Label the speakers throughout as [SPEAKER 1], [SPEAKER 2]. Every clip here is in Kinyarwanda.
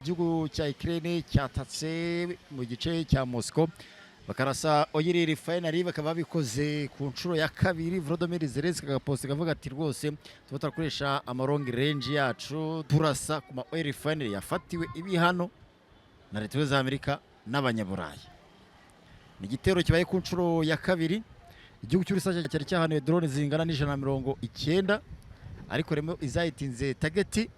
[SPEAKER 1] Igihugu cya Ukraine cyatatse mu gice cya Moscow bakarasa oyiri refinery bakaba bikoze ku nshuro ya kabiri. Volodymyr Zelensky agaposta kavuga ati rwose tuba turakoresha long range yacu turasa ku ma oil refinery yafatiwe ibihano na Leta za Amerika n'abanyaburayi. Ni igitero kibaye ku nshuro ya kabiri. Igihugu cy'Uburusiya cyari cyahanuye drone zingana n'190 ariko remo izayitinze target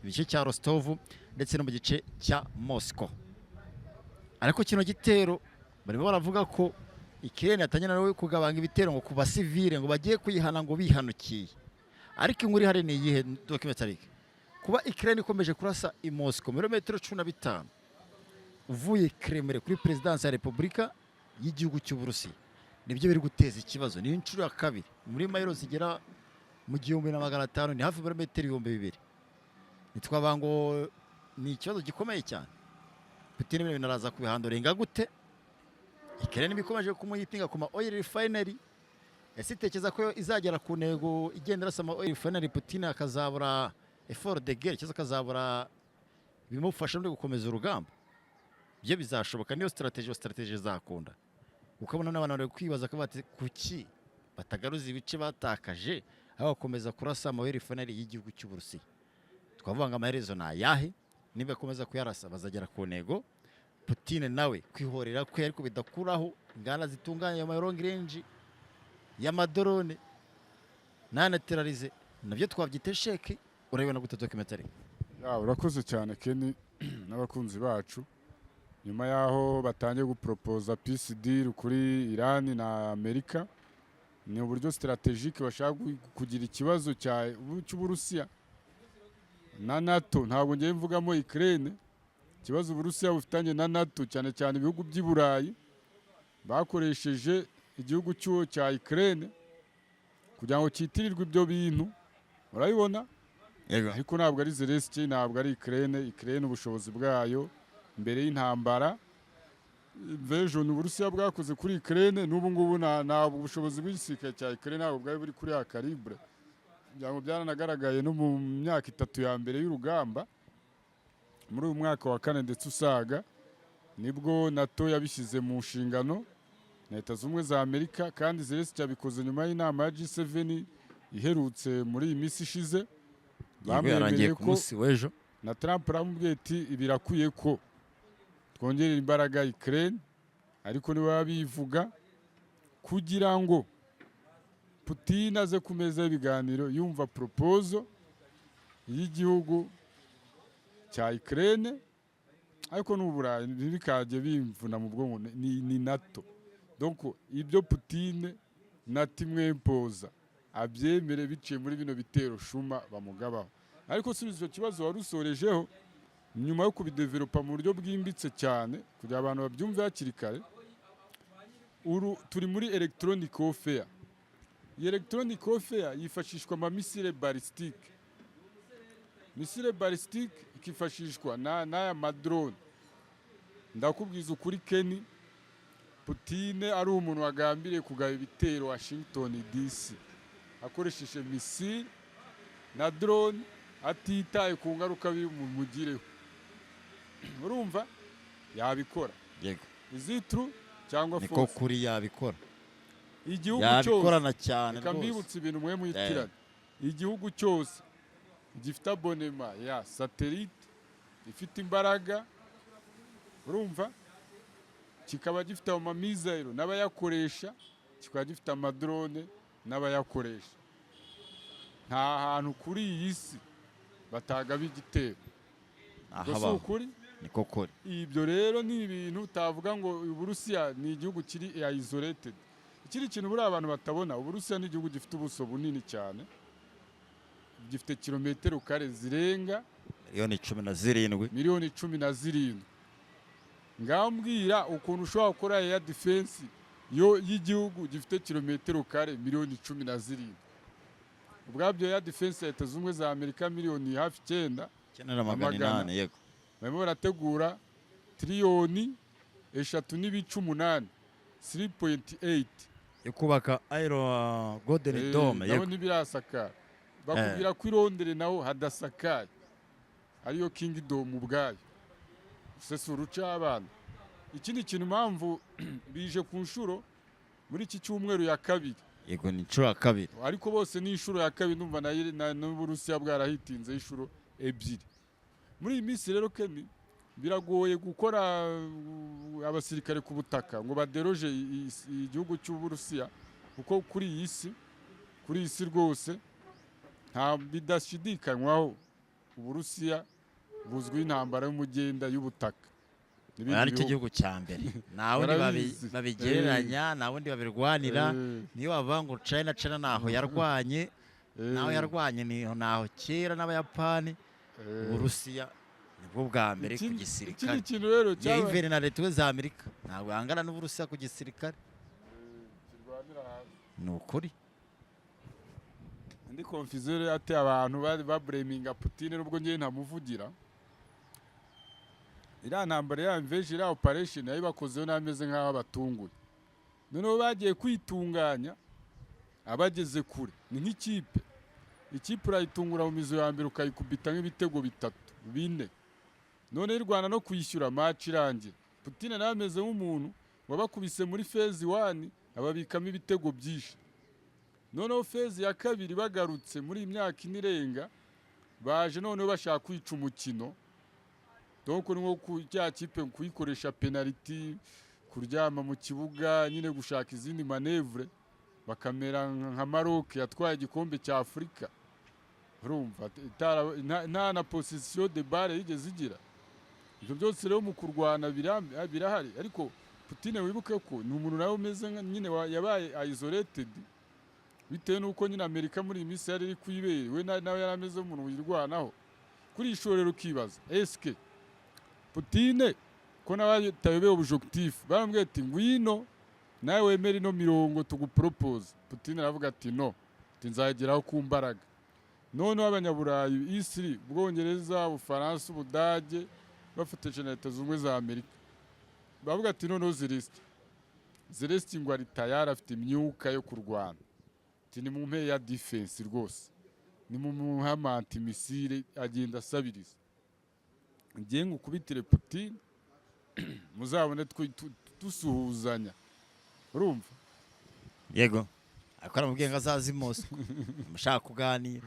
[SPEAKER 1] ibice cya Rostov ndetse no mu gice cya Moscow. Ariko kino gitero barimo baravuga ko Ukraine yatanyana nawe kugabanga ibitero ngo ku basivile ngo bagiye kuyihana ngo bihanukiye. Ariko inkuru hari ni iyihe documentary kuba Ukraine ikomeje kurasa i Moscow metero 15 uvuye Kremlin kuri presidence ya Republika y'igihugu cy'Uburusiya nibyo biri guteza ikibazo. Ni inshuro ya kabiri muri mayiro zigera mu 1500 ni hafi metero 2000. Nitwaba ngo ni ikibazo gikomeye cyane. Putin ibintu naraza kubihandorenga gute? Ukraine bikomeje kumuyitinga ku ma oil refinery. Yasitekeza ko izagera ku ntego igendera sama oil refinery. Putin akazabura effort de guerre cyangwa akazabura bimufasha muri gukomeza urugamba. Byo bizashoboka niyo strategy zakunda. Ukabona n'abantu bari kwibaza ko bati kuki batagaruza ibice batakaje aho bakomeza kurasa ama oil refinery y'igihugu cy'Uburusiya. Twavanga amaherezo na yahe niba komeza kuyarasa bazagera ku ntego. Putin nawe kwihorera ko ariko bidakuraho ingana zitunganya ama long range y'amadrone nanaterarize nabyo twabyite sheki. Urabona gute documentary?
[SPEAKER 2] Urakoze cyane Kenny n'abakunzi bacu. Nyuma yaho batangiye guproposa peace deal kuri Iran na Amerika, ni uburyo strategique bashaka kugira ikibazo cy'Uburusiya na NATO. Ntabwo ngiye mvugamo Ukraine, ikibazo Uburusiya bufitanye na NATO cyane cyane ibihugu by'i Burayi bakoresheje igihugu cya Ukraine kugira ngo kitirirwe ibyo bintu. Urabibona? Ariko ntabwo ari Zelensky, ntabwo ari Ukraine ubushobozi bwayo mbere y'intambara invasion Uburusiya bwakoze kuri Ukraine n'ubu ngubu ntabwo ubushobozi bw'igisirikare cya Ukraine ntabwo bwari buri kuri ya calibre. Byango byaranagaragaye no mu myaka 3 ya mbere y'urugamba. Muri uyu mwaka wa 4 ndetse usaga nibwo NATO yabishyize mu nshingano na Leta z'Ubumwe za Amerika, kandi Zelensky yabikoze nyuma y'inama ya G7 iherutse muri iyi minsi ishize.
[SPEAKER 1] Bamwemereye ko
[SPEAKER 2] na Trump aramubwiye ati birakwiye ko twongerera imbaraga Ukraine, ariko niwe babivuga kugira ngo Putin aze kumeza ibiganiro yumva proposal y'igihugu cya Ukraine. Ariko n'Uburayi ntibikaje bimvuna mu bwonko ni NATO. Donc ibyo Putin natimwe impoza abyemere biciye muri bino bitero shuma bamugabaho. Ariko subiza icyo kibazo warusorejeho nyuma yo kubidevelopa mu buryo bwimbitse cyane kugira abantu babyumve hakiri kare. Turi muri electronic warfare. Iyi electronic warfare yifashishwa ama missile ballistique. Missile ballistique ikifashishwa n'aya madrone. Ndakubwiza ukuri Kenny, Putin ari umuntu wagambiriye kugaba ibitero Washington DC akoresheje missile na drone atitaye ku ngaruka bimugireho. Urumva yabikora.
[SPEAKER 1] Yego.
[SPEAKER 2] Izitru cyangwa
[SPEAKER 1] force. Niko kuri yabikora.
[SPEAKER 2] Igihugu
[SPEAKER 1] yabikorana cyane
[SPEAKER 2] rwose. Kambibutse ibintu mwe muyitirana. Igihugu cyose gifite abonema ya satellite ifite imbaraga. Urumva kikaba gifite ama missile n'abayakoresha, kikaba gifite amadrone n'abayakoresha. Nta hantu kuri iyi si batagaba igitero.
[SPEAKER 1] Aha
[SPEAKER 2] ukuri
[SPEAKER 1] niko kuri.
[SPEAKER 2] Ibyo rero ni ibintu utavuga ngo Uburusiya ni igihugu kiri isolated. Ikiri kintu buri abantu batabona, Uburusiya ni igihugu gifite ubuso bunini cyane, gifite kilometero kare zirenga
[SPEAKER 1] miliyoni
[SPEAKER 2] 17. Ngambwira ukuntu ushobora gukora ya defense yo y'igihugu gifite kilometero kare miliyoni 17. Ubwabyo ya defense ya Leta z'Ubumwe za Amerika miliyoni hafi 9,800.
[SPEAKER 1] Yego.
[SPEAKER 2] Barimo barategura triliyoni 3.8 3.8
[SPEAKER 1] yo kubaka Iron Golden Dome.
[SPEAKER 2] Yego. Nibirasaka bakubwira ko irondere naho hadasakaye ariyo Kingdom ubwayo. sesura uc'abana. Ikindi kintu impamvu bije ku nshuro muri iki cyumweru ya kabiri,
[SPEAKER 1] yego ni inshuro ya kabiri,
[SPEAKER 2] ariko bose ni inshuro ya kabiri, numva n'Uburusiya bwarahitinze inshuro ebyiri. Muri iyi minsi rero Keni biragoye gukora abasirikare ku butaka ngo baderoje igihugu cy'Uburusiya, kuko kuri iyi si rwose nta bidashidikanywaho Uburusiya buzwi intambara y'umugenda y'ubutaka.
[SPEAKER 1] ari cyo gihugu cya mbere, nta wundi babigereranya, nta wundi babirwanira. Niyo bavuga ngo China naho yarwanye, naho yarwanye naho kera n'Abayapani, Uburusiya nibwo bwa mbere ku gisirikare.
[SPEAKER 2] Ikindi kintu rero
[SPEAKER 1] cy'Ivere na leta za Amerika ntabwo hangana n'Uburusiya ku gisirikare, ni ukuri.
[SPEAKER 2] Indi konfizere ate abantu babreminga Putin, nubwo ngiye ntamuvugira. Iriya ntambara ya invasion, iriya operation yayibakozeho n'ameze nk'aho abatunguye. Noneho bagiye kwitunganya abageze kure. Ni nk'ikipe, ikipe urayitungura mu mizo ya mbere ukayikubita nk'ibitego 3 4. None y'Rwanda no kuyishyura match irangira, Putin nawe ameze nk'umuntu wabakubise muri phase 1 ababikamo ibitego byinshi. Noneho phase ya kabiri bagarutse muri imyaka inirenga, baje noneho bashaka kwica umukino. Donc nko kujya kipe kuyikoresha penalty, kuryama mu kibuga, nyine gushaka izindi manevre, bakamera nka Maroc yatwaye igikombe cya Afrika. Urumva nta na position de balle yigeze igira. Ibyo byose rero mu kurwana birahari, ariko Putin wibuke ko ni umuntu nawe umeze nyine yabaye isolated, bitewe nuko nyine Amerika muri iyi minsi yari iri kwibere, we nawe yarameze umuntu wirwanaho. Kuri ishorero kibaza eske Putin ko nawe tayobeye objectif, barambwiye ati ngwino nawe wemera ino mirongo tugupropose. Putin aravuga ati no, nzageraho ku mbaraga. Noneho abanyaburayi, Isiri, Bwongereza, Ubufaransa, Ubudage bafatije na Leta Zunze za Amerika, bavuga ati noneho Zelensky ngo ari tayari, afite imyuka yo kurwana. Ati ni mu mpe ya defense rwose, ni mu muhama antimisile, agenda asabiriza. Ngiye ngukubitire Putin muzabone dusuhuzanya. Urumva?
[SPEAKER 1] Yego akora mu bwenga azazi Moscow mushaka kuganira.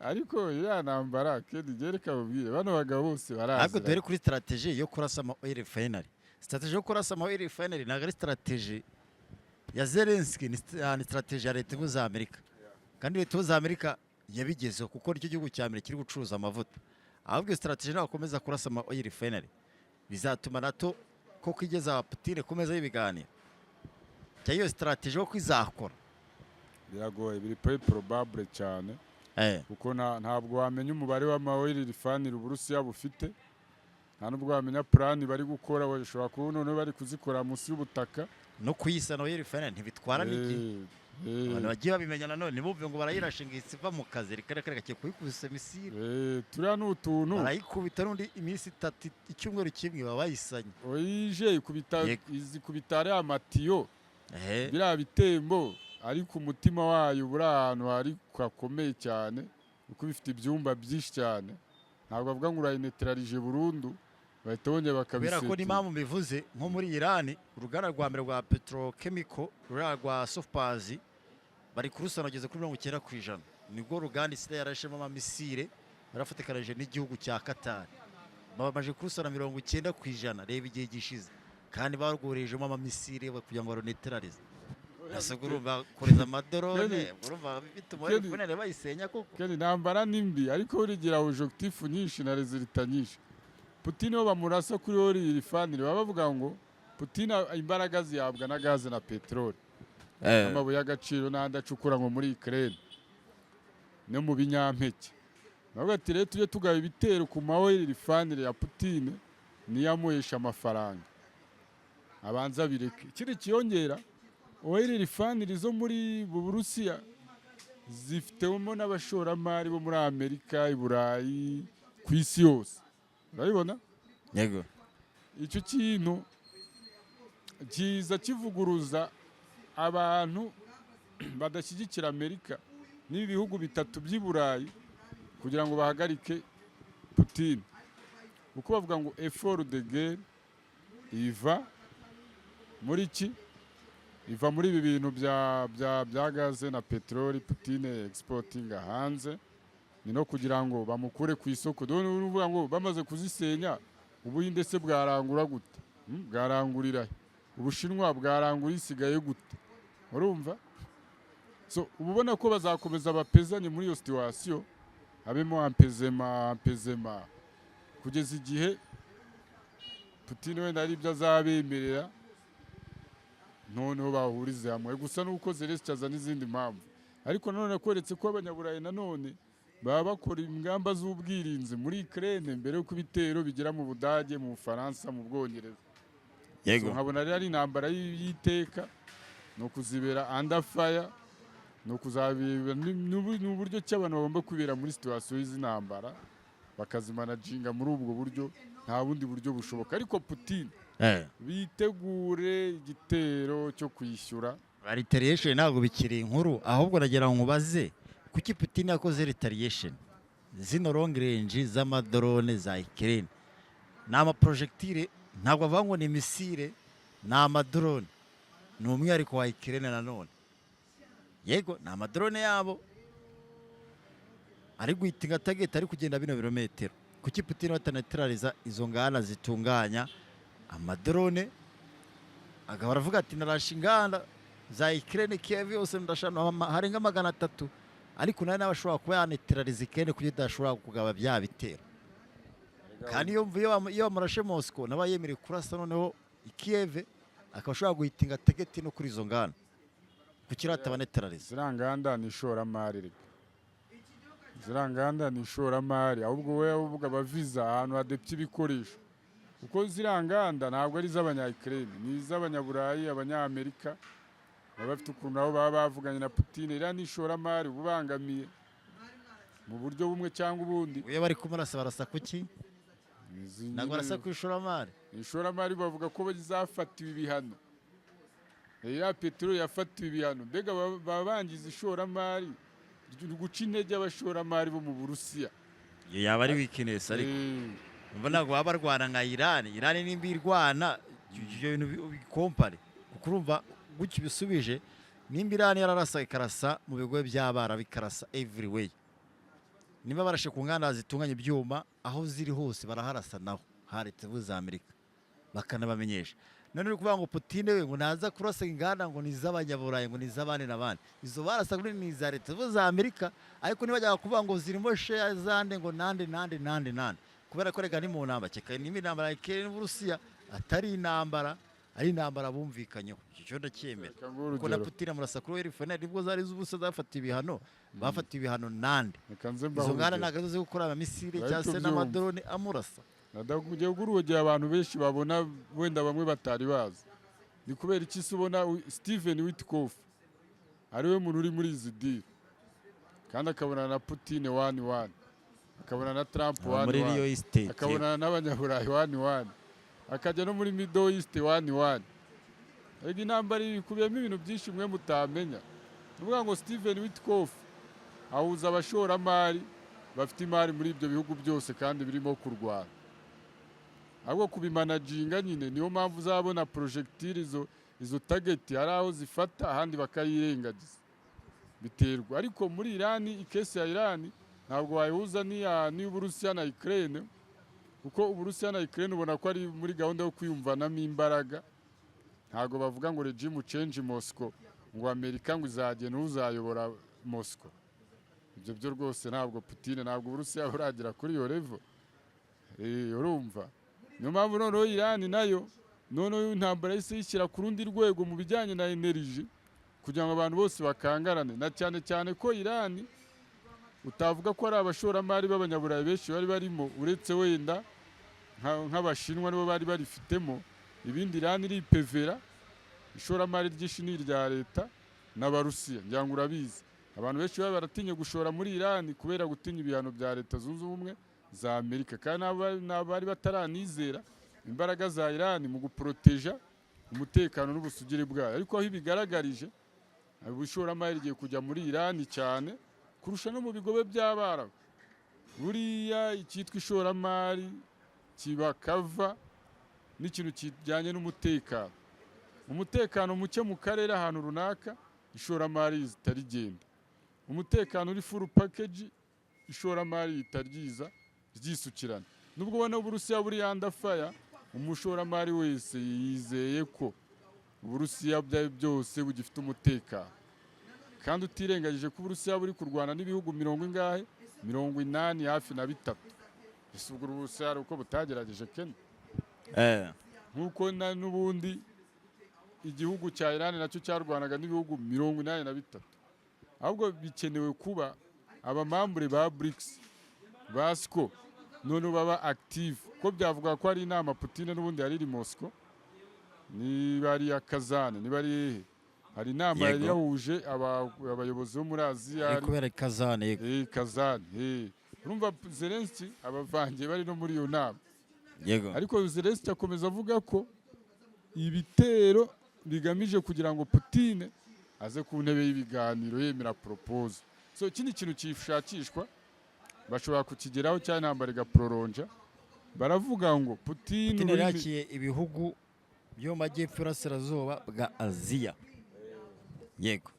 [SPEAKER 2] Ariko ya ntambara Kedi gereka bubwire bano bagabo bose baraza.
[SPEAKER 1] Ariko dore kuri strategy yo kurasa ama oil refinery, strategy yo kurasa ama oil refinery ntabwo ari strategy ya Zelensky, ni strategy ya Leta za Amerika. Kandi Leta za Amerika yabigezeho kuko nicyo gihugu cya mbere kiri gucuruza amavuta. Ahubwo strategy naho akomeza kurasa ama oil refinery bizatuma NATO ko kwigeza Putin komeza y'ibiganiro. Cyayo strategy yo kwizakora
[SPEAKER 2] biragoye, biri probable cyane. Kuko ntabwo wamenya umubare w'ama oil refinery Uburusiya bufite, nta nubwo wamenya plan bari gukora. Bashobora kubona none bari kuzikora munsi y'ubutaka
[SPEAKER 1] no kuyisana oil refinery ntibitwara n'igihe. Abantu bagiye babimenya nanone ntibumve ngo barayirashinga isiva mu kazi rikarekare gakiye kuyikubise misile.
[SPEAKER 2] Turiya n'utuntu
[SPEAKER 1] barayikubita n'undi iminsi 3 icyumweru kimwe babayisanye.
[SPEAKER 2] Oyije ikubita ari amatiyo biriya bitembo, ariko umutima wayo buri ahantu hari kwakomeye cyane, kuko bifite ibyumba byinshi cyane. Ntabwo bavuga ngo urayinetralije burundu, bahita bongera bakabiseta.
[SPEAKER 1] Kubera ko n'impamvu mbivuze nko muri Iran, uruganda rwa mbere rwa petrochemical rwa Sofpazi bari kurusana bageze kuri 90%. Nibwo ruganda Israel yarashemo amamisire barafatikanaje n'igihugu cya Qatar, babamaje kurusana 90%. Reba igihe gishize kandi barugorejemo amamisire kugira ngo baronetralize. Nasabwo urumva koreza amadorone, urumva bituma refinery bayisenya koko.
[SPEAKER 2] Kandi ntambara nimbi, ariko urigira objectif nyinshi na resultat nyinshi. Putin bo bamurasa kuri oil refinery, baba bavuga ngo Putin imbaraga zihabwa na gaze na petrol, amabuye y'agaciro n'andi acukura ngo muri Ukraine no mu binyampeke. Bavuga ati rero tujye tugaba ibitero ku ma oil refinery ya Putin niyamuhesha amafaranga, abanza bireke. Kiri kiyongera oil refinery zo muri Burusiya zifitemo n'abashoramari bo muri Amerika, i Burayi, ku isi yose. Urabibona?
[SPEAKER 1] Yego.
[SPEAKER 2] Icyo kintu kiza kivuguruza abantu badashyigikira Amerika n'ibihugu bitatu by'i Burayi kugira ngo bahagarike Putin. kuko bavuga ngo effort de guerre iva muri iki, iva muri ibi bintu bya gaze na peteroli Putin exportinga hanze, ni no kugira ngo bamukure ku isoko. Dore uvuga ngo bamaze kuzisenya Ubuhinde se bwarangura gute? Bwarangurira Ubushinwa bwarangura isigaye gute? Urumva? So ubona ko bazakomeza bapezanye muri iyo situation, habemo ampezema kugeza igihe Putin wenda ari byo azabemerera noneho bahurize hamwe. Gusa nuko Zelensky azana izindi mpamvu, ariko nanone kweretse ko abanyaburayi nanone baba bakora ingamba z'ubwirinzi muri Ukraine mbere y'uko ibitero bigera mu Budage, mu Bufaransa, mu Bwongereza.
[SPEAKER 1] Yego.
[SPEAKER 2] Nkabona rero ari intambara y'iteka, no kuzibera under fire, no kuzabira n'uburyo cy'abantu bagomba kubera muri situation y'izi ntambara bakazimanaginga muri ubwo buryo, nta bundi buryo bushoboka. Ariko Putin bitegure igitero cyo kwishyura.
[SPEAKER 1] Retaliation ntabwo bikiri inkuru, ahubwo nagira ngo nkubaze kuki Putin yakoze retaliation zino long range z'amadrone za Ukraine. Ni amaprojectile, ntabwo avuga ngo ni misile, ni amadrone, ni umwihariko wa Ukraine nanone. Yego ni amadrone yabo ari guhitinga target ari kugenda bino birometero. Kuki Putin batanaterariza izo nganda zitunganya amadrone, agahora avuga ati narashe inganda za Ukraine Kiev yose ndashana harenga 300, ariko nawe nabashobora kuba yaneterariza Ukraine kugira idashobora kugaba bya bitero. Kandi iyo bamurashe Moscow naba yemereye kurasa noneho Kiev akabashobora guhitinga target no kuri izo nganda. Kuki ratabaneterariza?
[SPEAKER 2] Ziranganda ni ishoramari. Ziranganda ni ishoramari, ahubwo we uvuga baviza ahantu hadepye ibikoresho. Kuko ziranganda ntabwo ari z'abanya-Ukraine, ni iz'abanyaburayi, abanyamerika. Bafite ukuntu nabo baba bavuganye na Putin, ira ni ishoramari ubangamiye mu buryo bumwe cyangwa ubundi.
[SPEAKER 1] Uye bari kumurasa barasa kuki? Ntabwo barasa ku ishoramari.
[SPEAKER 2] Ishoramari bavuga ko bazafatiwe ibihano. Ya peteroli yafatiwe ibihano. Mbega babangiza ishoramari, guca intege abashoramari bo mu Burusiya.
[SPEAKER 1] Yaba ari weakness ariko. Umva ntabwo baba barwana nka Iran. Iran nimba irwana ibyo bintu bikompare. Kuko urumva gucyo bisubije, nimba Iran yararasa ikarasa mu bigo by'abara bikarasa everywhere. Niba barashe ku nganda zitunganya ibyuma aho ziri hose baraharasa naho haretse buza Amerika bakanabamenyesha. None uri kuvuga ngo Putin we ngo naza kurasa inganda ngo nizabanyaburayi ngo nizabane nabandi, izo barasa kuri ni za leta buza Amerika, ariko nibajya kuvuga ngo zirimo share zande ngo nande kubera ko rega ni mu ntambara cyeka ni intambara y'Ukraine n'Uburusiya atari intambara, ari intambara bumvikanyeho. Icyo ndacyemera ko na Putin amurasa kuri RFN nibwo zari z'ubusa zafata ibihano, bafata ibihano nande izo nganda nagazo zo gukora misile cyase n'amadrone amurasa.
[SPEAKER 2] Nadakugiye gurugiye abantu benshi babona wenda bamwe batari bazi, ni kubera iki se ubona Steven Witkoff ari we muntu uri muri izi deal kandi akabona na Putin 1-1, akabona na Trump 1-1, akabona n'abanyaburayi 1-1, akajya no muri Middle East 1-1. Egi nambara kubiyemo ibintu byinshi mwe mutamenya. Nuvuga ngo Steven Witkoff ahuza abashoramari bafite imari muri ibyo bihugu byose kandi birimo kurwana. Ahubwo kubimanaginga nyine niyo mpamvu uzabona projectile izo target hari aho zifata ahandi bakayirengagiza biterwa. Ariko muri Iran, ikesi ya Iran ntabwo wayihuza n'Uburusiya na Ukraine, kuko Uburusiya na Ukraine ubona ko ari muri gahunda yo kwiyumvanamo imbaraga. Ntabwo bavuga ngo regime change Moscow ngo Amerika ngo izagena uzayobora Moscow. Ibyo byo rwose ntabwo Putin, ntabwo Uburusiya buragera kuri iyo level. Urumva niyo mpamvu noneho Iran nayo noneho intambara yise yishyira ku rundi rwego mu bijyanye na energy kugira ngo abantu bose bakangarane, na cyane cyane ko Iran utavuga ko ari abashoramari b'abanyaburayi benshi bari barimo, uretse wenda nk'Abashinwa nibo bari barifitemo. Ibindi Iran iripevera, ishoramari ryinshi ni irya leta n'Abarusiya. Ngira ngo urabizi abantu benshi baba baratinye gushora muri Iran kubera gutinya ibihano bya leta zunze ubumwe za Amerika, kandi n'abari bataranizera imbaraga za Iran mu guproteja umutekano n'ubusugire bwayo. Ariko aho ibigaragarije ubushoramari rigiye kujya muri Iran cyane kurusha no mu bigobe by'Abarabu. Buriya icyitwa ishoramari kiba kava n'ikintu kijyanye n'umutekano. Umutekano muke mu karere ahantu runaka, ishoramari ritarigenda. Umutekano uri full package, ishoramari ritaryiza ryisukirana. Nubwo ubona Uburusiya buri under fire, umushoramari wese yizeye ko Uburusiya byose bugifite umutekano. Kandi utirengagije ko Uburusiya buri kurwana n'ibihugu 80 hafi na bitatu. Ese ubwo Uburusiya uko butagerageje Ken? Nkuko n'ubundi igihugu cya Iran nacyo cyarwanaga n'ibihugu 83. Ahubwo bikenewe kuba abamambure ba BRICS basco none baba active, ko byavuga ko ari inama Putin n'ubundi yari iri Moscow, ni bari ya Kazan, ni bari hari inama yari yahuje abayobozi bo muri Aziya
[SPEAKER 1] kubera Kazan.
[SPEAKER 2] Kazan. Urumva Zelensky abavangiye bari no muri iyo nama. Ariko Zelensky akomeza avuga ko ibitero bigamije kugira ngo Putin aze ku ntebe y'ibiganiro yemera propose. So ikindi kintu kishakishwa bashobora kukigeraho cyane intambara igaproronja. Baravuga ngo Putin
[SPEAKER 1] yakiye ibihugu byo mu majyepfo y'Iburasirazuba bwa Aziya. Yego.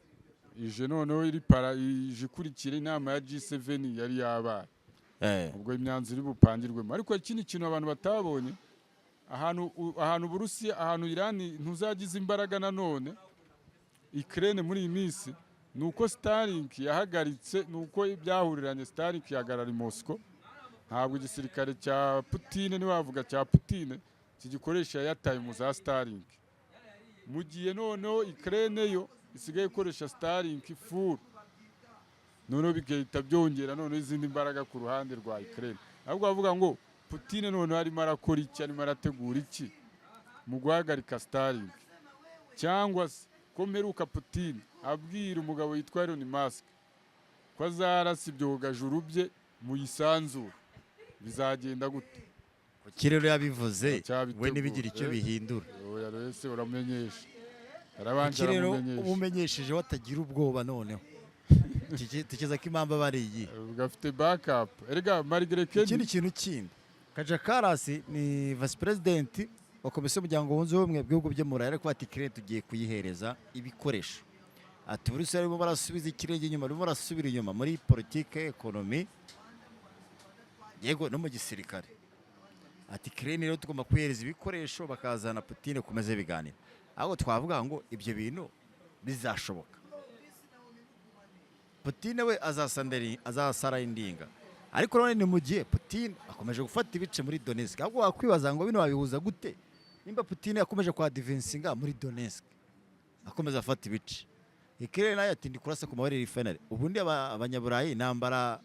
[SPEAKER 2] Ije noneho ije ikurikira inama ya G7 yari yabaye. Ubwo imyanzuro bupangirwemo. Ariko ikindi kintu abantu batabonye, ahantu Burusiya, ahantu Iran ntuzagize imbaraga nanone Ukraine muri iyi minsi, nuko Starlink yahagaritse, nuko byahuriranye Starlink yahagarara i Moscow. Ntabwo igisirikare cya Putin ni wavuga cya Putin kigikoresha yataye mu za Starlink. Mu gihe noneho Ukraine yo isigaye ikoresha Starlink full. Noneho bigahita byongera noneho izindi mbaraga ku ruhande rwa Ukraine. Ahubwo bavuga ngo Putin noneho arimo arakora iki, arimo arategura iki mu guhagarika Starlink. Cyangwa se ko mperuka Putin abwira umugabo yitwa Elon Musk ko azarasa ibyogajuru bye mu yisanzura. Bizagenda gute?
[SPEAKER 1] Kirero yabivuze we nibigira icyo bihindura.
[SPEAKER 2] Oya rese uramenyesha.
[SPEAKER 1] Kirero umenyesheje watagira ubwoba noneho. Tikeza ko impamba bari iyi.
[SPEAKER 2] Ugafite backup. Erega Margaret Kennedy.
[SPEAKER 1] Ikindi kintu kindi. Kaja Kallas ni vice president wa komisiyo y'umuryango wunze ubumwe bw'ibihugu byo muri ariko ati Ukraine tugiye kuyihereza ibikoresho. Ati Burusiya arimo barasubiza ikirenge inyuma, arimo barasubira inyuma muri politike, ekonomi, yego no mu gisirikare. Ati Ukraine rero tugomba kuyihereza ibikoresho bakazana Putin kumeze biganira. Aho twavuga ngo ibyo bintu bizashoboka. Putin we azasara indinga. Ariko none ni mu gihe Putin akomeje gufata ibice muri Donetsk. Ahubwo wakwibaza ngo bino babihuza gute? Nimba Putin yakomeje kwa defensinga muri Donetsk, akomeza afata ibice. Ukraine nayo ati ndi kurasa ku mabare refinery. Ubundi abanyaburayi intambara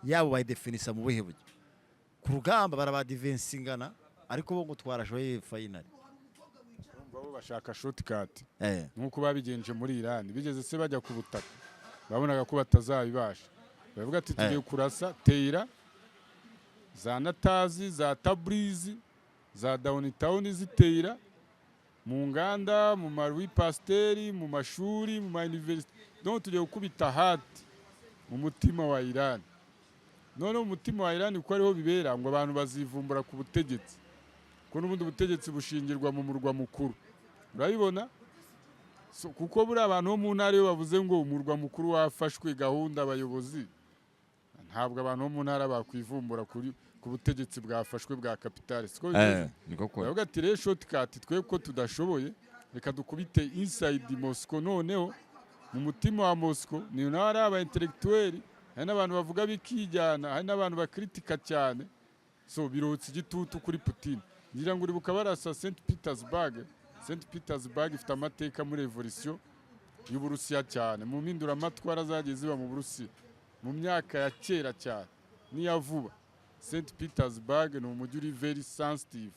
[SPEAKER 1] yabo bayidefinisa mu buhe buryo? Ku rugamba barabadefensingana, ariko bo ngo twarashoye finally.
[SPEAKER 2] Babo bashaka shortcut. Nkuko babigenje muri Iran. Bigeze se bajya ku butaka. Babonaga ko batazabibasha. Bavuga ati tugiye kurasa Teira, za Natazi, za Tabrizi, za Downtown zitera mu nganda, mu Marui Pasteri, mu mashuri, mu university. Donc tugiye gukubita hati mu mutima wa Iran. None mu mutima wa Iran uko ariho bibera ngo abantu bazivumbura ku butegetsi. Ko n'ubundi butegetsi bushingirwa mu murwa mukuru. Urabibona? Kuko buri abantu bo mu ntara yo bavuze ngo umurwa mukuru wafashwe gahunda abayobozi, ntabwo abantu bo mu ntara bakwivumbura ku butegetsi bwafashwe bwa kapitale. Siko
[SPEAKER 1] niko ko
[SPEAKER 2] bavuga ati rero shortcut twe ko tudashoboye, reka dukubite inside Moscow. Noneho mu mutima wa Moscow ni naho ari aba intellectuel, hari n'abantu bavuga bikijyana, hari n'abantu bakritika cyane. So birotse igitutu kuri Putin. Ngira ngo uribuka barasa St Petersburg. St Petersburg ifite amateka muri revolution y'Uburusiya cyane, mu mpindura amatwara zagiye ziba mu Burusiya mu myaka ya kera cyane niya vuba. St Petersburg ni umujyi uri very sensitive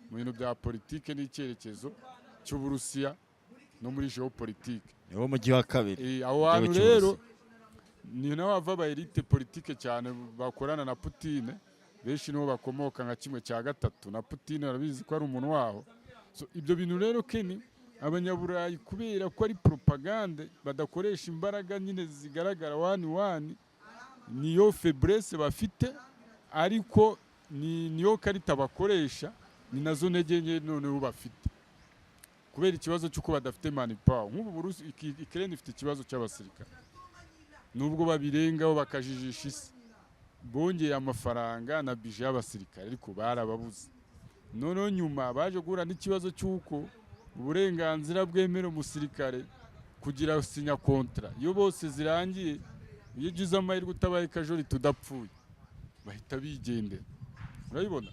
[SPEAKER 2] mu bintu bya politike n'icyerekezo cy'Uburusiya no muri geopolitique.
[SPEAKER 1] Niwo mujyi wa kabiri.
[SPEAKER 2] Aho hantu rero ni naho hava aba elite politique cyane bakorana na Putin. Benshi nibo bakomoka nka kimwe cya gatatu na Putin, arabizi ko ari umuntu waho. So ibyo bintu rero Keni abanyaburayi kubera ko ari propaganda badakoresha imbaraga nyine zigaragara wani niyo faiblesse bafite, ariko niyo karita bakoresha, ni nazo ntege nke noneho bafite kubera ikibazo cy'uko badafite manpower. Nk'ubu Burusi Ukraine ifite ikibazo cy'abasirikare, nubwo babirengaho bakajijisha isi, bongeye amafaranga na bije y'abasirikare ariko barababuze. Noneho nyuma baje guhura n'ikibazo cy'uko uburenganzira bwemera umusirikare kugira sinya kontra, iyo bose zirangiye, iyo ugize amahirwe utabaye kajori tudapfuye bahita bigendera. Urabibona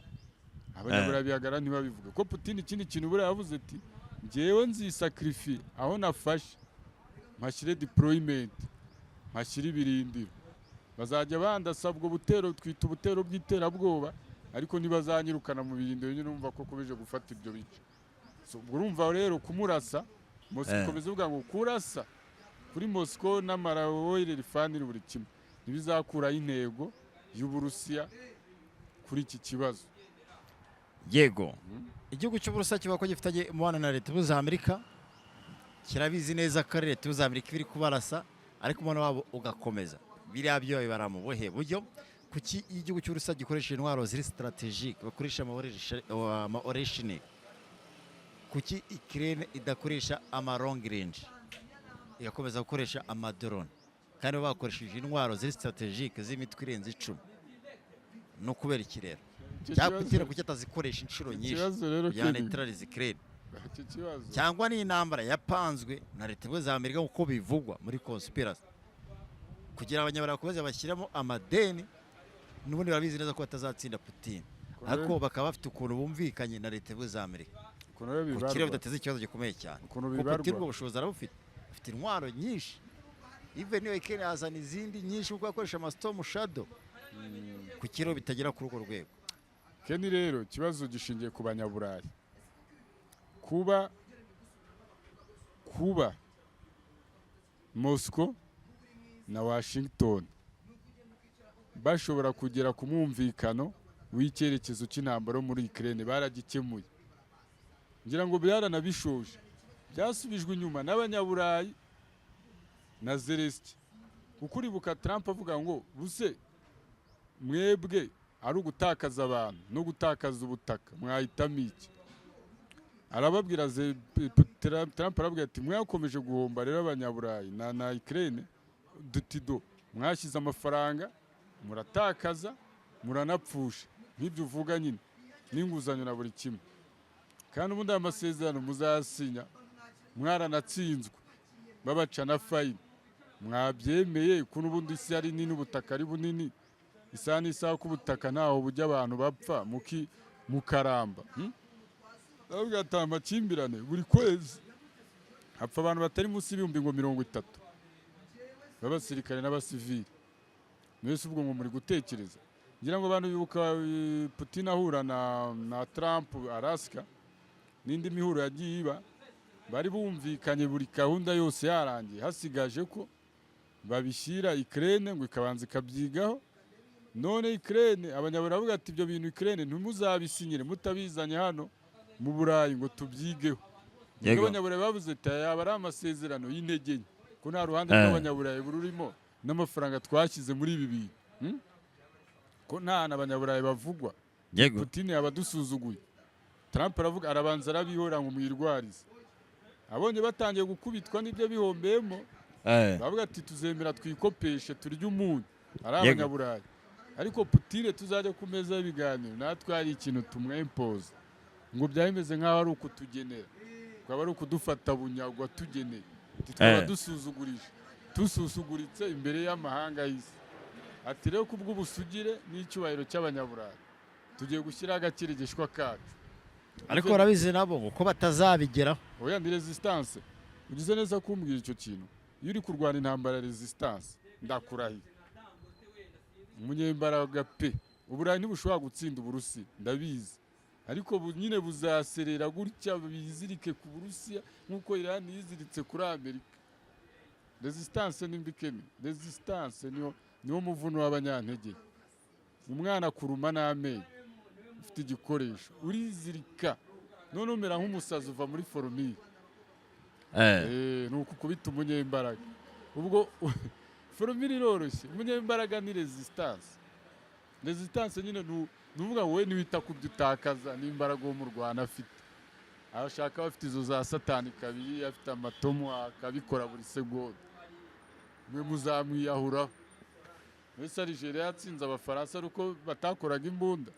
[SPEAKER 2] abanyaburayi bihagara ntibabivuga ko Putin ikindi kintu buriya yavuze ati njyewe nzisacrifice aho nafashe mpashyire deployment, mpashyire ibirindiro, bazajya bandasabwa ubutero, twita ubutero bw'iterabwoba, ariko ntibazanyirukana mu birindiro. Nyine urumva ko kubeje gufata ibyo bice. So urumva rero kumurasa Moscow komeza uvuga ngo kurasa kuri Moscow n'amarawoire rifanira buri kimwe ntibizakuraho intego y'Uburusiya kuri iki kibazo.
[SPEAKER 1] Yego, igihugu cy'Uburusiya kivuga ko gifitanye umubano na Leta Zunze Amerika, kirabizi neza ko Leta Zunze Amerika iri kubarasa, ariko umubano wabo ugakomeza. Biriya byo bibara mu buhe buryo? Kuki igihugu cy'Uburusiya gikoresha intwaro ziri strategique, bakoresha ama operation? Kuki Ukraine idakoresha ama long range, igakomeza gukoresha ama drone, kandi bakoresheje intwaro ziri strategique z'imitwe irenze 10? No kubera iki rero cyakutira kuki atazikoresha inshuro nyinshi ya neutralize Ukraine? Cyangwa ni intambara yapanzwe na Leta Zunze Amerika uko bivugwa muri conspiracy, kugira abanyabara bakomeze bashyiramo amadeni, n'ubundi babizi neza ko batazatsinda Putin, ariko bakaba bafite ukuntu bumvikanye na Leta Zunze Amerika kugira bidateze ikibazo gikomeye cyane. Putin ubwo bushobozi arabufite, afite intwaro nyinshi, even iyo Ukraine yazana izindi nyinshi kuko akoresha ama Storm Shadow, kukiro bitagera kuri urwo rwego.
[SPEAKER 2] Keni rero kibazo gishingiye ku banyaburayi, kuba Moscow na Washington bashobora kugera ku mwumvikano w'icyerekezo cy'intambara muri Ukraine, baragikemuye. Ngira ngo byaranabishoje, byasubijwe inyuma n'abanyaburayi na Zelensky. Kuko uribuka Trump avuga ngo buse mwebwe ari ugutakaza abantu no gutakaza ubutaka, mwahitamo iki? Arababwira Trump arabwira ati mwakomeje guhomba rero abanyaburayi na Ukraine dutido, mwashyize amafaranga muratakaza muranapfusha nk'ibyo uvuga nyine n'inguzanyo na buri kimwe, kandi ubundi amasezerano muzasinya mwaranatsinzwe babaca na fayini, mwabyemeye ko n'ubundi isi ari nini, ubutaka ari bunini, isaha n'isaha k'ubutaka ntaho bujya abantu bapfa mukaramba. Ndavuga ati amakimbirane buri kwezi hapfa abantu batari munsi y'ibihumbi ngo 30 b'abasirikare n'abasivili. Mwese ubwo ngo muri gutekereza, ngira ngo abantu bibuka Putin ahura na Trump Alaska n'indi mihuro yagiye iba, bari bumvikanye buri gahunda yose yarangiye, hasigaje ko babishyira Ukraine ngo ikabanza ikabyigaho. None Ukraine abanyaburayi bavuga ati ibyo bintu Ukraine ntimuzabisinyire mutabizanye hano mu Burayi ngo tubyigeho. Abanyaburayi bavuze ati yaba ari amasezerano y'intege nke, ko nta ruhande rw'abanyaburayi bururimo n'amafaranga twashyize muri ibi bintu, ko nta n'abanyaburayi bavugwa. Putin yabadusuzuguye. Trump aravuga arabanza arabihora ngo mwirwarize, abonye batangiye gukubitwa n'ibyo bihombeyemo, bavuga ati tuzemera twikopeshe turya umunyu ari abanyaburayi, ariko Putin tuzajya ku meza y'ibiganiro natwe hari ikintu tumwempoza, ngo byameze nk'aho ari ukutugenera, kwaba ari ukudufata bunyagwa tugeneye, tukaba dususuguritse imbere y'amahanga y'isi. Ati rero kubw'ubusugire n'icyubahiro cy'abanyaburayi tugiye gushyira agakirigishwa kacu,
[SPEAKER 1] ariko barabizi nabo ko batazabigeraho.
[SPEAKER 2] Oya ni resistance. Ugize neza kumbwira icyo kintu, iyo uri kurwana intambara resistance ndakurahiye umunyembaraga pe. Uburayi ntibushobora gutsinda Uburusiya ndabizi, ariko nyine buzaserera gutya bizirike ku Burusiya nk'uko Iran yiziritse kuri Amerika. Resistance n'imbikeni, resistance niwo muvuno w'abanyantege. Umwana kuruma n'amenyo ufite igikoresho urizirika, none umera nk'umusazi uva muri forumire. Nuko kubita umunyembaraga. Ubwo forumire iroroshye, umunyembaraga ni resistance. Resistance nyine nuvuga wowe niwita kubyutakaza n'imbaraga wo mu Rwanda afite abashaka bafite izo za satani kabiri afite amatomo akabikora buri segonda mwe muzamwiyahuraho mbese Algeria yatsinze abafaransa uko batakoraga imbunda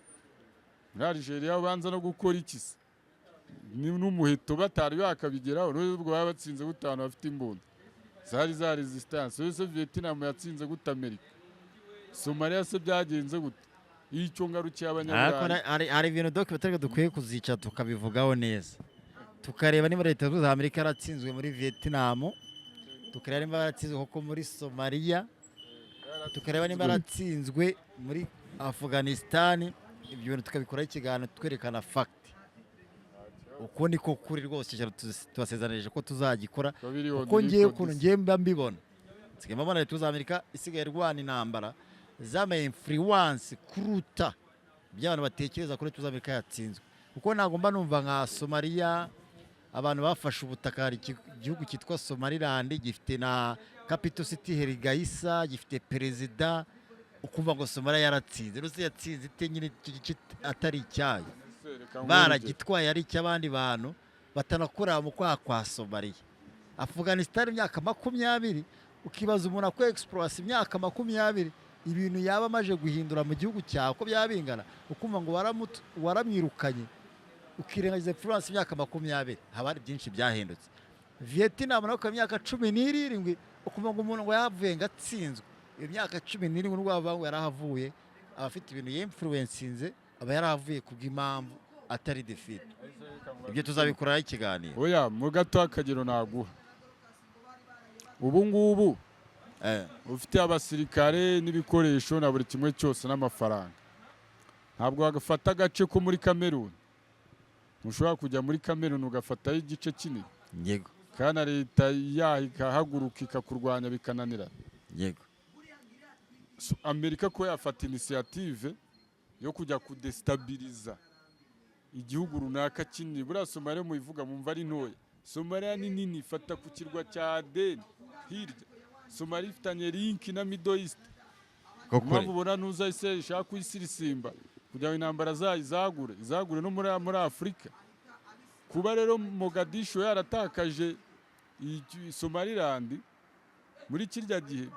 [SPEAKER 2] muri Algeria ubanza no gukora iki se n'umuheto batari bakabigeraho n'ubwo baba batsinze gutanu bafite imbunda zari za resistance wese Vietnam yatsinze gute Amerika Somalia se byagenze gute icyo ngarukiye abanyarwanda
[SPEAKER 1] hari ibintu documentary dukwiye kuzica tukabivugaho neza tukareba niba leta z'u Amerika yaratsinzwe muri Vietnam tukareba niba yaratsinzwe koko muri Somalia tukareba niba yaratsinzwe muri Afghanistan ibyo bintu tukabikoraho ikiganiro twerekana fact uko niko kuri rwose tubasezanirije ko tuzagikora uko ngiye ukuntu ngiye mba mbibona nsigaye mbona leta z'u Amerika isigaye irwana intambara zama influence kuruta by'abantu batekereza ko leta z'u Amerika yatsinzwe kuko nagomba numva nka Somalia abantu bafashe ubutaka hari igihugu cyitwa Somaliland gifite na capital city Hargeisa gifite perezida ukumva ngo Somalia yaratsinze ruse yatsinze ite nyine atari icyayo baragitwaye ari cy'abandi bantu batanakora mu kwa Somalia Afghanistan imyaka 20 ukibaza umuntu akwe explore imyaka 20 ibintu yaba amaje guhindura mu gihugu cyawe ko byabingana ukumva ngo waramwirukanye ukirengagiza France imyaka 20 haba ari byinshi byahindutse Vietnam nako imyaka 17 ukumva ngo umuntu ngo yavuye ngatsinzwe iyo myaka 17 n'urwava ngo yarahavuye abafite ibintu y'influencinze aba yarahavuye kubw'impamvu atari defeat ibyo tuzabikora ikiganiro
[SPEAKER 2] oya mu gato akagero naguha ubu ngubu ufite abasirikare n'ibikoresho na buri kimwe cyose n'amafaranga ntabwo wagafata agace ko muri Cameroon mushobora kujya muri Cameroon ugafataho igice kinini
[SPEAKER 1] yego
[SPEAKER 2] kana leta ikahaguruka ikakurwanya bikananira
[SPEAKER 1] yego
[SPEAKER 2] Amerika ko yafata initiative yo kujya kudestabiliza igihugu runaka kinini buriya Somalia muyivuga mumva ari ntoya Somalia ni nini ifata ku kirwa cya Aden hirya Somalia ifitanye link na Middle East mpamvu ubona nuza Israel ishaka kuyisirisimba kugira ngo intambara izagure no muri Afurika kuba rero Mogadishu yaratakaje Somaliland muri kirya gihe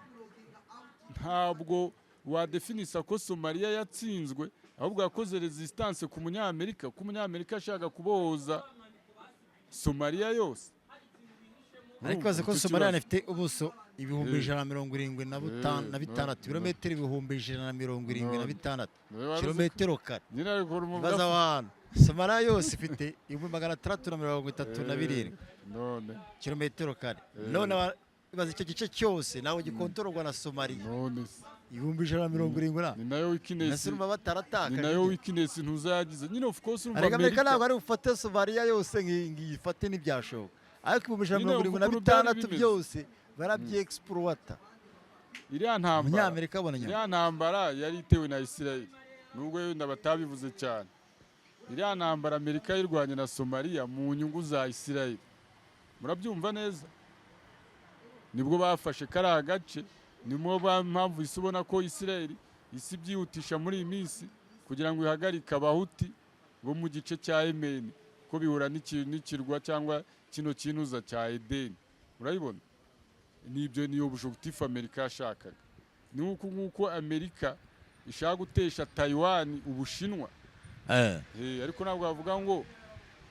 [SPEAKER 2] ntabwo wadefinisa ko Somalia yatsinzwe ahubwo yakoze resistance ku munyamerika ku munyamerika ashaka kubohoza Somalia yose
[SPEAKER 1] ariko azi ko Somalia ifite ubuso ibihumbi 176 kilometero ibihumbi 176 kilometero kare baza wana Somalia yose ifite ibihumbi 637 kilometero kare none baza icyo gice cyose nawe gikontororwa na Somalia ibihumbi 170
[SPEAKER 2] ni nayo weakness
[SPEAKER 1] batarataka
[SPEAKER 2] ni nayo weakness ntuzagize nyine of course
[SPEAKER 1] urumva Amerika ntabwo ari ufate Somalia yose ngiyifate n'ibyashoboka ariko ibihumbi 176 byose barabyeexploita
[SPEAKER 2] iriya ntambara yari itewe na Israel nubwo yenda batabivuze cyane iriya ntambara Amerika yirwanye na Somalia mu nyungu za Israel murabyumva neza nibwo bafashe kara gace nimwo mpamvu isubona ko Israel isi byihutisha muri iyi minsi kugira ngo ihagarike abahuti bo mu gice cya Yemen ko bihura n'ikirwa cyangwa kino kinuza cya Eden urayibona nibyo niyo objectif Amerika yashakaga nuko Amerika ishaka gutesha Taiwan Ubushinwa ariko ntabwo bavuga ngo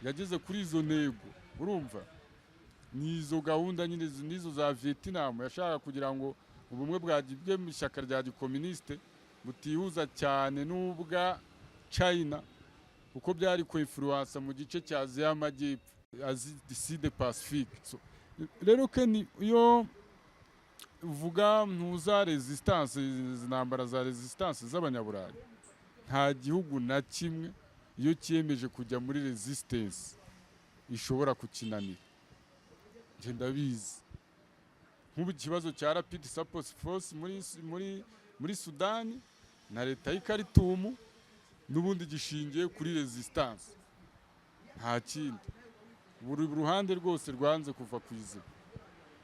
[SPEAKER 2] yageze kuri izo ntego urumva nizo gahunda nyine nizo za Vietnam yashaka kugira ngo ubumwe bwagibwe mu ishyaka rya gikomuniste butihuza cyane n'ubwa China uko byari ku influence mu gice cya Aziya y'Amajyepfo Sud Pacifique rero Ken iyo uvuga ntuza resistance zinambara za resistance z'abanyaburayi nta gihugu na kimwe iyo cyemeje kujya muri resistance ishobora kukinanira ndabizi nk'ubu ikibazo cya Rapid Support Force muri Sudani na leta y'Ikaritumu n'ubundi gishingiye kuri resistance nta kindi buri ruhande rwose rwanze kuva ku izina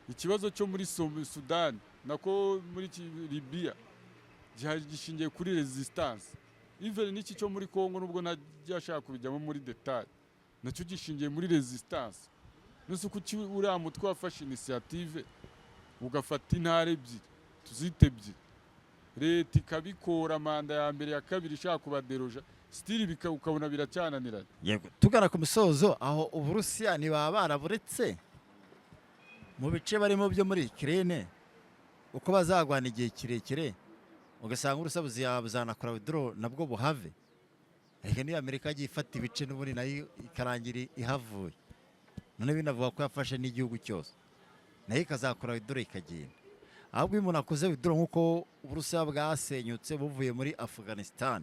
[SPEAKER 2] ikibazo cyo muri Sudani nako muri Libya gishingiye kuri resistance even n'iki cyo muri Kongo nubwo ntajya kubijyamo muri detail nacyo gishingiye muri resistance. Nose kuki uriya mutwe wafashe initiative ugafata intare ebyiri tuzite ebyiri leta ikabikora manda ya mbere ya kabiri ishaka kubaderoja stili ukabona biracyananiranye.
[SPEAKER 1] Yego tugana ku misozo aho Uburusiya ni baba baraburetse mu bice barimo byo muri Ukraine uko bazagwana igihe kirekire ugasanga Uburusiya buzanakora withdraw nabwo buhave. Ariko niyo Amerika yagiye ifata ibice n'ubundi nayo ikarangira ihavuye. None binavuga ko yafashe n'igihugu cyose nayo ikazakora withdraw ikagenda. Ahubwo iyo umuntu akoze withdraw nk'uko Uburusiya bwasenyutse buvuye muri Afghanistan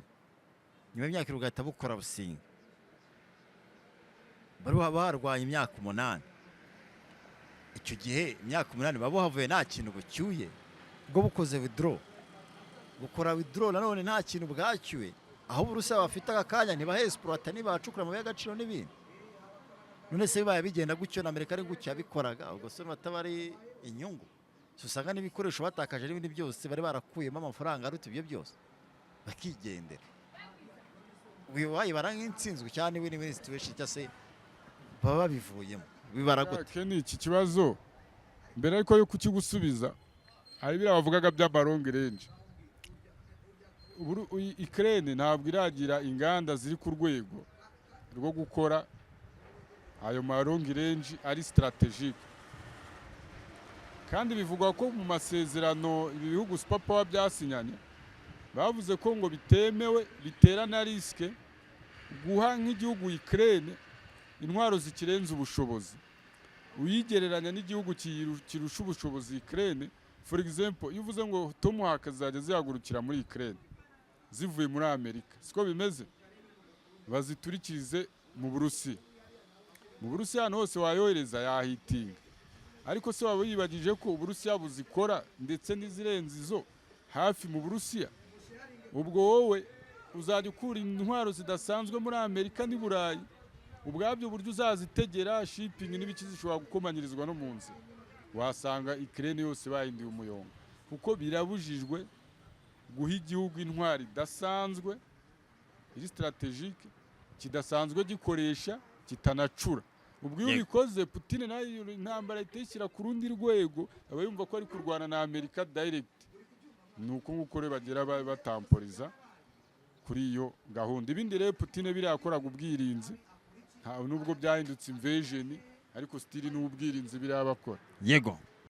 [SPEAKER 1] nyuma y'imyaka ugahita bukora businga bari barwanya imyaka 8. Icyo gihe imyaka 8 babuhavuye nta kintu bucyuye bwo bukoze withdraw gukora withdraw nanone nta kintu bwacyuye aho Uburusiya bafite akanya ntibahe exploiter ntibacukura mu y'agaciro n'ibindi. None se bibaye bigenda gutyo na Amerika ari gutyo yabikoraga ubwo se batabari inyungu usanga n'ibikoresho batakaje n'ibindi byose bari barakuyemo amafaranga aruta ibyo byose bakigendera. Wibaye barangintsinzwe cyane wini situation cyase baba babivuyemo bibaragute.
[SPEAKER 2] Keni iki kibazo mbere ariko yo kukigusubiza hari birabavugaga by'amaronge range. Ukraine ntabwo iragira inganda ziri ku rwego rwo gukora ayo maronge range ari strategique. Kandi bivugwa ko mu masezerano ibi bihugu superpower byasinyanye bavuze ko ngo bitemewe bitera na riske guha nk'igihugu Ukraine intwaro zikirenza ubushobozi uyigereranya n'igihugu kirusha ubushobozi Ukraine. For example iyo uvuze ngo Tomahawk zajya zihagurukira muri Ukraine zivuye muri Amerika siko bimeze baziturikirize mu Burusiya. Mu Burusiya hose wayohereza yahitinga ariko se waba yibagije ko Uburusiya buzikora ndetse n'izirenze izo hafi mu Burusiya. Ubwo wowe uzajya ukura intwaro zidasanzwe muri Amerika n'i Burayi ubwabyo buryo uzazitegera shipping n'ibiki zishobora gukomanyirizwa no mu nzira wasanga Ukraine yose bahinduye umuyongo kuko birabujijwe guha igihugu intwari idasanzwe iri strategique kidasanzwe gikoresha kitanacura. Ubwo iyo bikoze Putin nayo intambara iteshyira ku rundi rwego aba yumva ko ari kurwana na Amerika direct. Nuko nguko rero bagera batamporiza kuri iyo gahunda. Ibindi rero Putin birakoraga ubwirinzi nubwo byahindutse invasion ariko stili n'ubwirinzi birabakora.
[SPEAKER 1] Yego